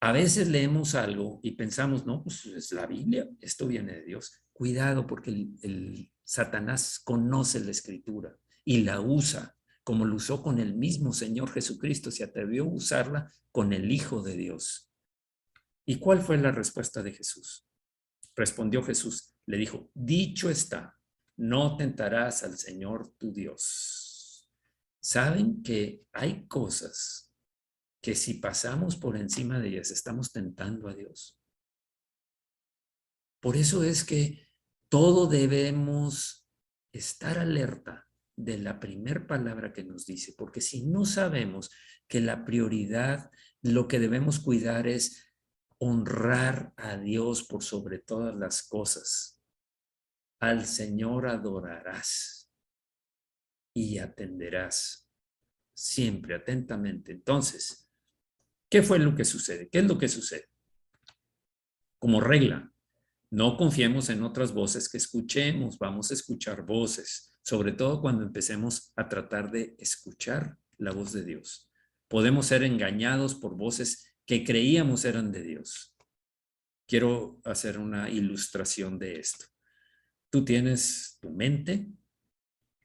A veces leemos algo y pensamos, no, pues es la Biblia, esto viene de Dios. Cuidado, porque el Satanás conoce la escritura y la usa, como lo usó con el mismo Señor Jesucristo, se atrevió a usarla con el Hijo de Dios. ¿Y cuál fue la respuesta de Jesús? Respondió Jesús, le dijo, dicho está, no tentarás al Señor tu Dios. ¿Saben que hay cosas que si pasamos por encima de ellas estamos tentando a Dios? Por eso es que todo debemos estar alerta de la primer palabra que nos dice, porque si no sabemos que la prioridad, lo que debemos cuidar es honrar a Dios por sobre todas las cosas. Al Señor adorarás y atenderás siempre atentamente. Entonces, ¿qué fue lo que sucede? ¿Qué es lo que sucede? Como regla, no confiemos en otras voces que escuchemos, vamos a escuchar voces, sobre todo cuando empecemos a tratar de escuchar la voz de Dios. Podemos ser engañados por voces que creíamos eran de Dios. Quiero hacer una ilustración de esto. Tú tienes tu mente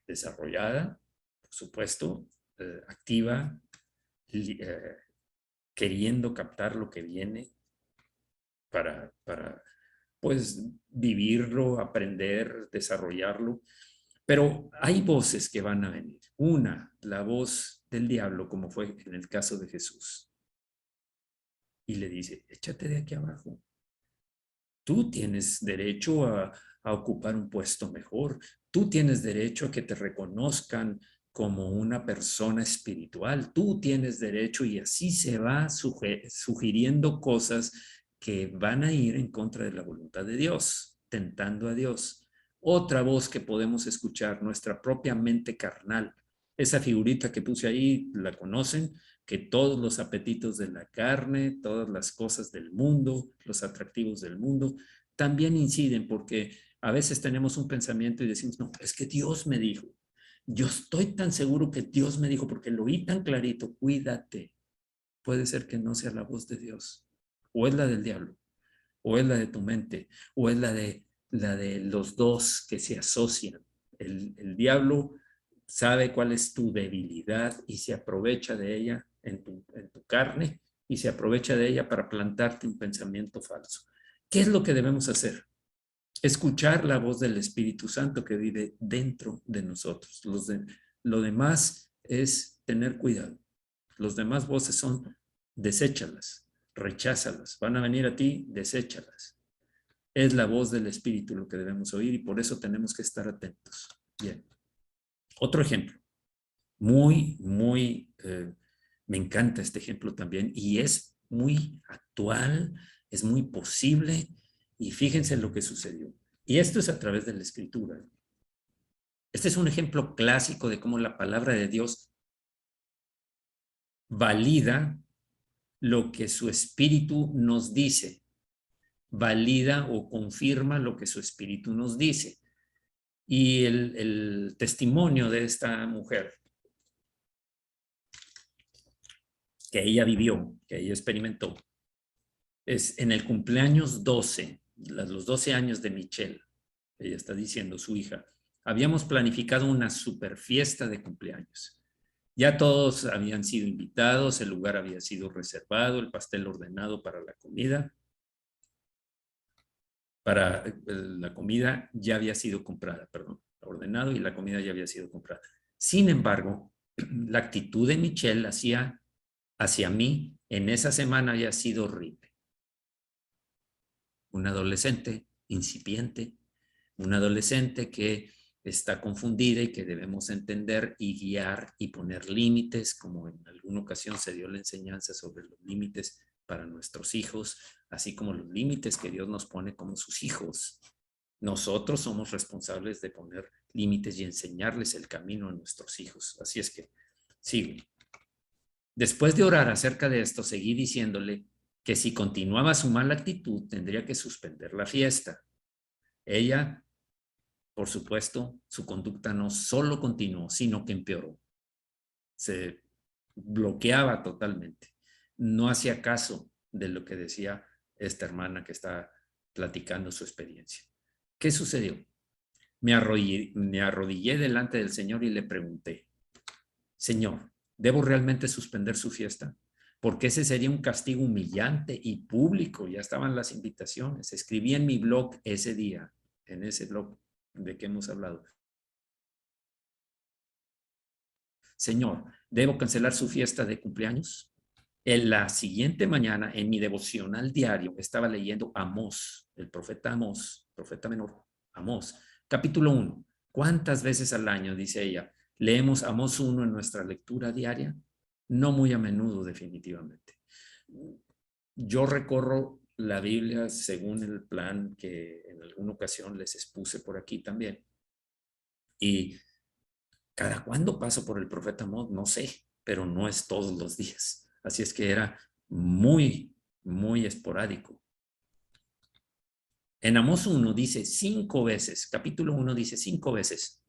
desarrollada, por supuesto, activa, queriendo captar lo que viene para pues vivirlo, aprender, desarrollarlo. Pero hay voces que van a venir. Una, la voz del diablo, como fue en el caso de Jesús. Y le dice, échate de aquí abajo. Tú tienes derecho a ocupar un puesto mejor. Tú tienes derecho a que te reconozcan como una persona espiritual. Tú tienes derecho, y así se va sugiriendo cosas que van a ir en contra de la voluntad de Dios, tentando a Dios. Otra voz que podemos escuchar, nuestra propia mente carnal. Esa figurita que puse ahí, la conocen, que todos los apetitos de la carne, todas las cosas del mundo, los atractivos del mundo, también inciden, porque a veces tenemos un pensamiento y decimos, no, es que Dios me dijo. Yo estoy tan seguro que Dios me dijo porque lo oí tan clarito, cuídate. Puede ser que no sea la voz de Dios, o es la del diablo, o es la de tu mente, o es la de los dos que se asocian. El diablo sabe cuál es tu debilidad y se aprovecha de ella en tu carne y se aprovecha de ella para plantarte un pensamiento falso. ¿Qué es lo que debemos hacer? Escuchar la voz del Espíritu Santo que vive dentro de nosotros. Lo demás es tener cuidado. Los demás voces son deséchalas, recházalas. Van a venir a ti, deséchalas. Es la voz del Espíritu lo que debemos oír y por eso tenemos que estar atentos. Bien. Otro ejemplo. Me encanta este ejemplo también y es muy actual, es muy posible y fíjense lo que sucedió. Y esto es a través de la Escritura. Este es un ejemplo clásico de cómo la palabra de Dios valida lo que su Espíritu nos dice, valida o confirma lo que su Espíritu nos dice. Y el testimonio de esta mujer que ella vivió, que ella experimentó, es en el cumpleaños 12, los 12 años de Michelle. Ella está diciendo, su hija, habíamos planificado una super fiesta de cumpleaños. Ya todos habían sido invitados, el lugar había sido reservado, el pastel ordenado para la comida. La comida ya había sido comprada, perdón, ordenado y la comida ya había sido comprada. Sin embargo, la actitud de Michelle hacia mí en esa semana había sido horrible. Un adolescente incipiente, un adolescente que está confundida y que debemos entender y guiar y poner límites, como en alguna ocasión se dio la enseñanza sobre los límites para nuestros hijos, así como los límites que Dios nos pone como sus hijos. Nosotros somos responsables de poner límites y enseñarles el camino a nuestros hijos. Así es que sigo. Después de orar acerca de esto, seguí diciéndole que si continuaba su mala actitud, tendría que suspender la fiesta. Ella, por supuesto, su conducta no solo continuó, sino que empeoró. Se bloqueaba totalmente. No hacía caso de lo que decía esta hermana que está platicando su experiencia. ¿Qué sucedió? Me arrodillé delante del Señor y le pregunté, Señor, ¿debo realmente suspender su fiesta? Porque ese sería un castigo humillante y público. Ya estaban las invitaciones. Escribí en mi blog ese día, en ese blog de que hemos hablado. Señor, ¿debo cancelar su fiesta de cumpleaños? En la siguiente mañana, en mi devocional diario, estaba leyendo Amós, el profeta Amós, profeta menor, Amós, capítulo 1. ¿Cuántas veces al año, dice ella, leemos Amós 1 en nuestra lectura diaria? No muy a menudo, definitivamente. Yo recorro la Biblia según el plan que en alguna ocasión les expuse por aquí también. Y cada cuándo paso por el profeta Amós, no sé, pero no es todos los días. Así es que era muy esporádico. En Amós 1 dice 5 veces, capítulo 1 dice 5 veces.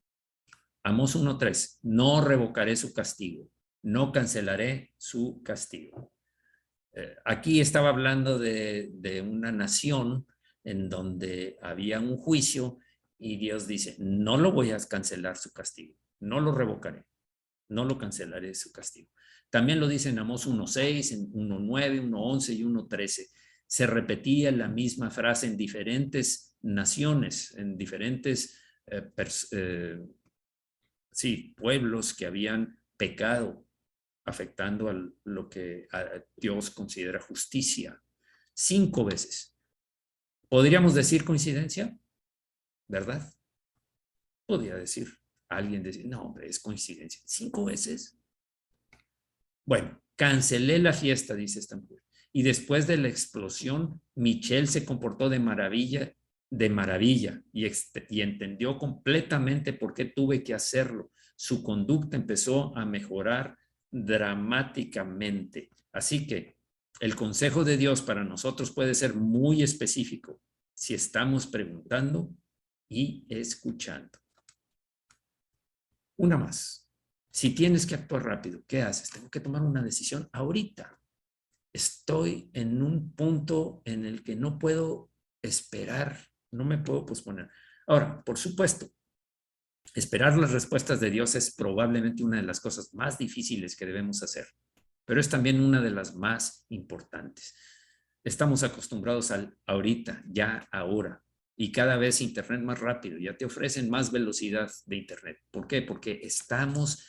Amós 1:3, no revocaré su castigo, no cancelaré su castigo. Aquí estaba hablando de una nación en donde había un juicio y Dios dice, no lo voy a cancelar su castigo, no lo revocaré, no lo cancelaré su castigo. También lo dice en Amós 1:6, en 1:9, 1:11 y 1:13. Se repetía la misma frase en diferentes naciones, en diferentes pueblos que habían pecado, afectando a lo que Dios considera justicia. 5 veces. ¿Podríamos decir coincidencia? ¿Verdad? Podría decir. Alguien decir, no, hombre, es coincidencia. 5 veces. Bueno, cancelé la fiesta, dice esta mujer. Y después de la explosión, Michelle se comportó de maravilla y entendió completamente por qué tuve que hacerlo. Su conducta empezó a mejorar dramáticamente. Así que el consejo de Dios para nosotros puede ser muy específico si estamos preguntando y escuchando. Una más. Si tienes que actuar rápido, ¿qué haces? Tengo que tomar una decisión ahorita. Estoy en un punto en el que no puedo esperar, no me puedo posponer. Ahora, por supuesto, esperar las respuestas de Dios es probablemente una de las cosas más difíciles que debemos hacer, pero es también una de las más importantes. Estamos acostumbrados al ahorita, ya, ahora, y cada vez Internet más rápido, ya te ofrecen más velocidad de Internet. ¿Por qué? Porque estamos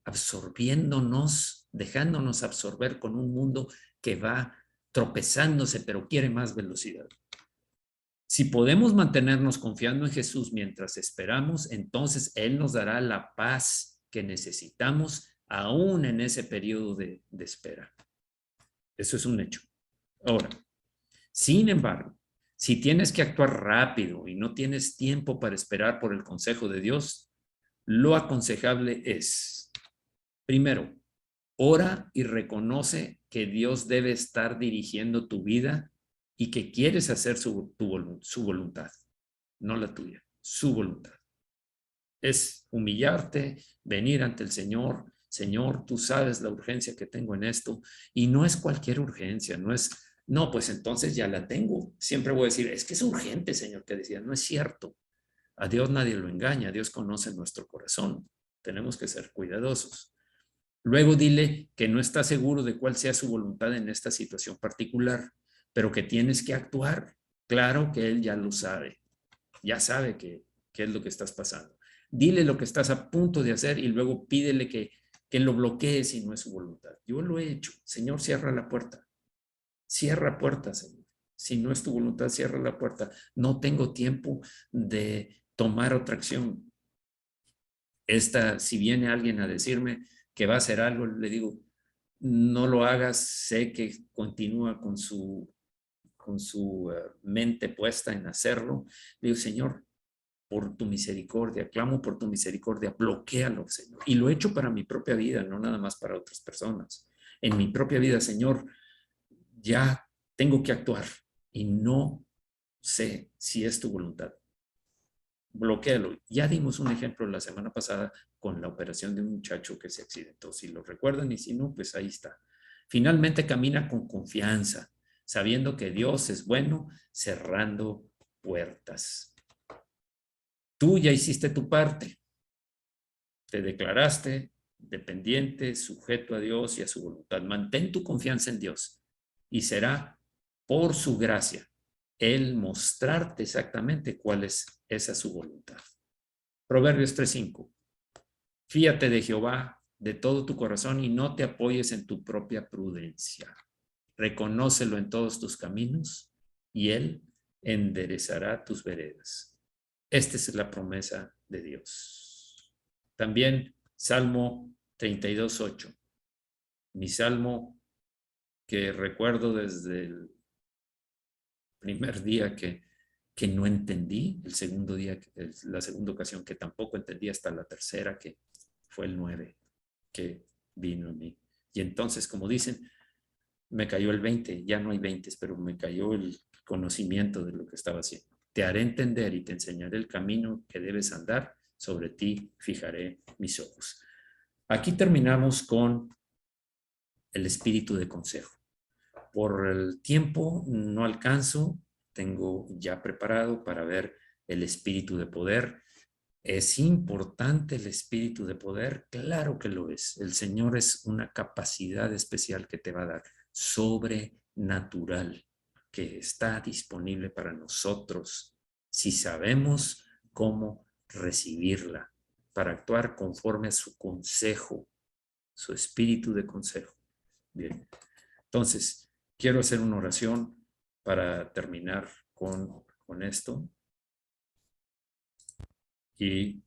absorbiéndonos, dejándonos absorber con un mundo que va tropezándose, pero quiere más velocidad. Si podemos mantenernos confiando en Jesús mientras esperamos, entonces Él nos dará la paz que necesitamos aún en ese periodo de espera. Eso es un hecho. Ahora, sin embargo, si tienes que actuar rápido y no tienes tiempo para esperar por el consejo de Dios, lo aconsejable es, primero, ora y reconoce que Dios debe estar dirigiendo tu vida y que quieres hacer su voluntad, no la tuya, su voluntad. Es humillarte, venir ante el Señor. Señor, tú sabes la urgencia que tengo en esto, y no es cualquier urgencia, no es, no, pues entonces ya la tengo. Siempre voy a decir, es que es urgente, Señor, que decía, no es cierto. A Dios nadie lo engaña, Dios conoce nuestro corazón. Tenemos que ser cuidadosos. Luego dile que no estás seguro de cuál sea su voluntad en esta situación particular, pero que tienes que actuar. Claro que Él ya lo sabe, ya sabe qué es lo que estás pasando. Dile lo que estás a punto de hacer y luego pídele que lo bloquee si no es su voluntad. Yo lo he hecho. Señor, cierra la puerta. Cierra puerta, Señor. Si no es tu voluntad, cierra la puerta. No tengo tiempo de tomar otra acción. Si viene alguien a decirme que va a hacer algo, le digo, no lo hagas, sé que continúa con su mente puesta en hacerlo. Le digo, Señor, por tu misericordia, clamo por tu misericordia, bloquéalo, Señor. Y lo he hecho para mi propia vida, no nada más para otras personas. En mi propia vida, Señor, ya tengo que actuar y no sé si es tu voluntad. Bloquéalo. Ya dimos un ejemplo la semana pasada con la operación de un muchacho que se accidentó. Si lo recuerdan y si no, pues ahí está. Finalmente camina con confianza, sabiendo que Dios es bueno, cerrando puertas. Tú ya hiciste tu parte. Te declaraste dependiente, sujeto a Dios y a su voluntad. Mantén tu confianza en Dios y será por su gracia Él mostrarte exactamente cuál es esa su voluntad. Proverbios 3:5. Fíate de Jehová de todo tu corazón y no te apoyes en tu propia prudencia. Reconócelo en todos tus caminos y Él enderezará tus veredas. Esta es la promesa de Dios. También Salmo 32:8. Mi salmo que recuerdo desde el primer día que no entendí, el segundo día, la segunda ocasión que tampoco entendí, hasta la tercera que fue el 9 que vino en mí. Y entonces, como dicen, me cayó el 20, ya no hay 20, pero me cayó el conocimiento de lo que estaba haciendo. Te haré entender y te enseñaré el camino que debes andar, sobre ti fijaré mis ojos. Aquí terminamos con el espíritu de consejo. Por el tiempo no alcanzo, tengo ya preparado para ver el espíritu de poder. ¿Es importante el espíritu de poder? Claro que lo es. El Señor es una capacidad especial que te va a dar, sobrenatural, que está disponible para nosotros si sabemos cómo recibirla, para actuar conforme a su consejo, su espíritu de consejo. Bien, entonces, quiero hacer una oración para terminar con esto y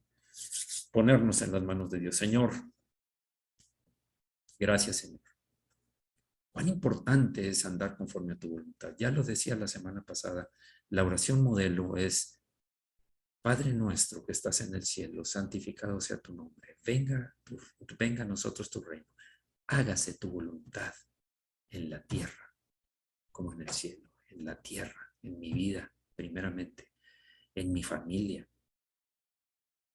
ponernos en las manos de Dios. Señor, gracias, Señor. Cuán importante es andar conforme a tu voluntad. Ya lo decía la semana pasada, la oración modelo es, Padre nuestro que estás en el cielo, santificado sea tu nombre. Venga a nosotros tu reino. Hágase tu voluntad en la tierra como en el cielo, en la tierra, en mi vida, primeramente, en mi familia,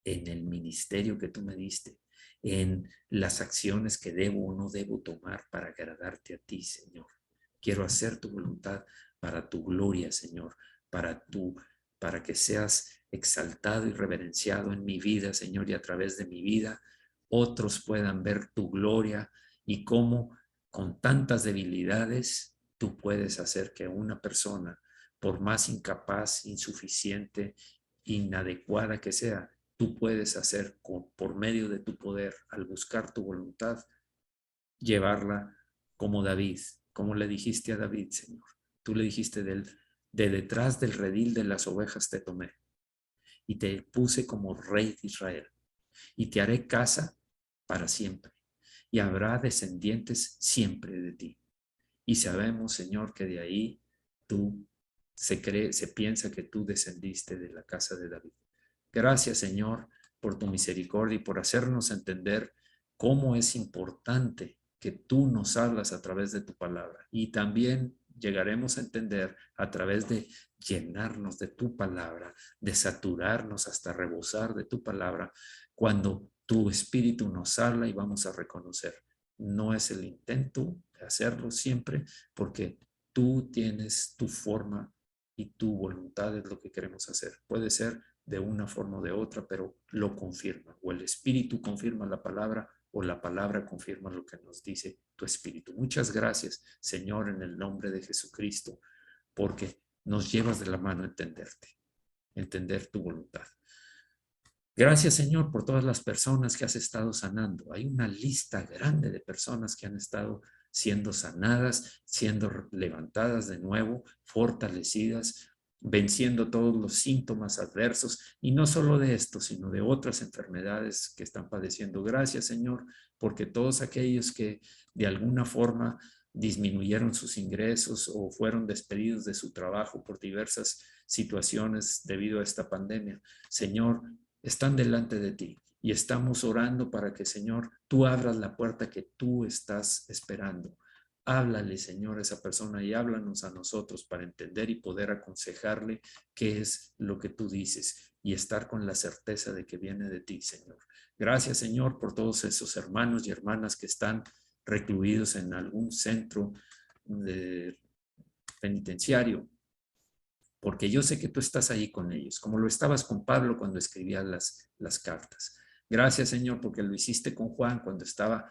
en el ministerio que tú me diste, en las acciones que debo o no debo tomar para agradarte a ti, Señor. Quiero hacer tu voluntad para tu gloria, Señor, para que seas exaltado y reverenciado en mi vida, Señor, y a través de mi vida otros puedan ver tu gloria y cómo con tantas debilidades tú puedes hacer que una persona, por más incapaz, insuficiente, inadecuada que sea, tú puedes hacer por medio de tu poder, al buscar tu voluntad, llevarla como David, como le dijiste a David, Señor. Tú le dijiste de él, De detrás del redil de las ovejas te tomé y te puse como rey de Israel. Y te haré casa para siempre, y habrá descendientes siempre de ti. Y sabemos, Señor, que de ahí tú se piensa que tú descendiste de la casa de David. Gracias, Señor, por tu misericordia y por hacernos entender cómo es importante que tú nos hablas a través de tu palabra. Y también llegaremos a entender a través de llenarnos de tu palabra, de saturarnos hasta rebosar de tu palabra, cuando tu espíritu nos habla y vamos a reconocer. No es el intento de hacerlo siempre, porque tú tienes tu forma y tu voluntad es lo que queremos hacer. Puede ser de una forma o de otra, pero lo confirma. O el espíritu confirma la palabra o la palabra confirma lo que nos dice tu espíritu. Muchas gracias, Señor, en el nombre de Jesucristo, porque nos llevas de la mano a entenderte, entender tu voluntad. Gracias, Señor, por todas las personas que has estado sanando. Hay una lista grande de personas que han estado siendo sanadas, siendo levantadas de nuevo, fortalecidas, venciendo todos los síntomas adversos, y no solo de esto, sino de otras enfermedades que están padeciendo. Gracias, Señor, porque todos aquellos que de alguna forma disminuyeron sus ingresos o fueron despedidos de su trabajo por diversas situaciones debido a esta pandemia, Señor, están delante de ti y estamos orando para que, Señor, tú abras la puerta que tú estás esperando. Háblale, Señor, a esa persona y háblanos a nosotros para entender y poder aconsejarle qué es lo que tú dices y estar con la certeza de que viene de ti, Señor. Gracias, Señor, por todos esos hermanos y hermanas que están recluidos en algún centro penitenciario, porque yo sé que tú estás ahí con ellos, como lo estabas con Pablo cuando escribía las cartas. Gracias, Señor, porque lo hiciste con Juan cuando estaba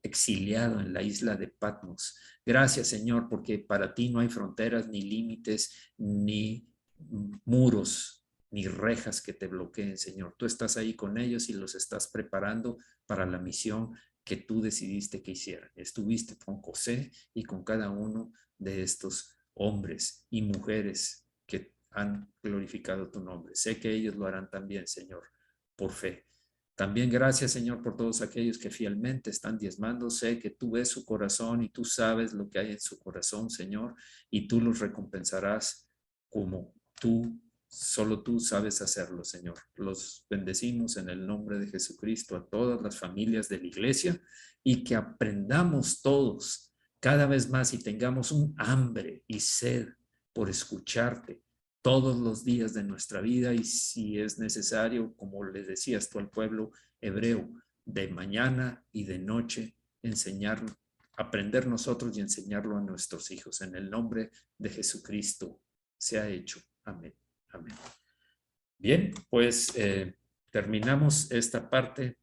exiliado en la isla de Patmos. Gracias, Señor, porque para ti no hay fronteras, ni límites, ni muros, ni rejas que te bloqueen, Señor. Tú estás ahí con ellos y los estás preparando para la misión que tú decidiste que hicieran. Estuviste con José y con cada uno de estos hombres y mujeres que han glorificado tu nombre. Sé que ellos lo harán también, Señor, por fe. También gracias, Señor, por todos aquellos que fielmente están diezmando. Sé que tú ves su corazón y tú sabes lo que hay en su corazón, Señor, y tú los recompensarás como solo tú sabes hacerlo, Señor. Los bendecimos en el nombre de Jesucristo a todas las familias de la iglesia y que aprendamos todos cada vez más y tengamos un hambre y sed por escucharte todos los días de nuestra vida, y si es necesario, como le decías tú al pueblo hebreo, de mañana y de noche, enseñar, aprender nosotros y enseñarlo a nuestros hijos. En el nombre de Jesucristo se ha hecho. Amén. Amén. Bien, pues terminamos esta parte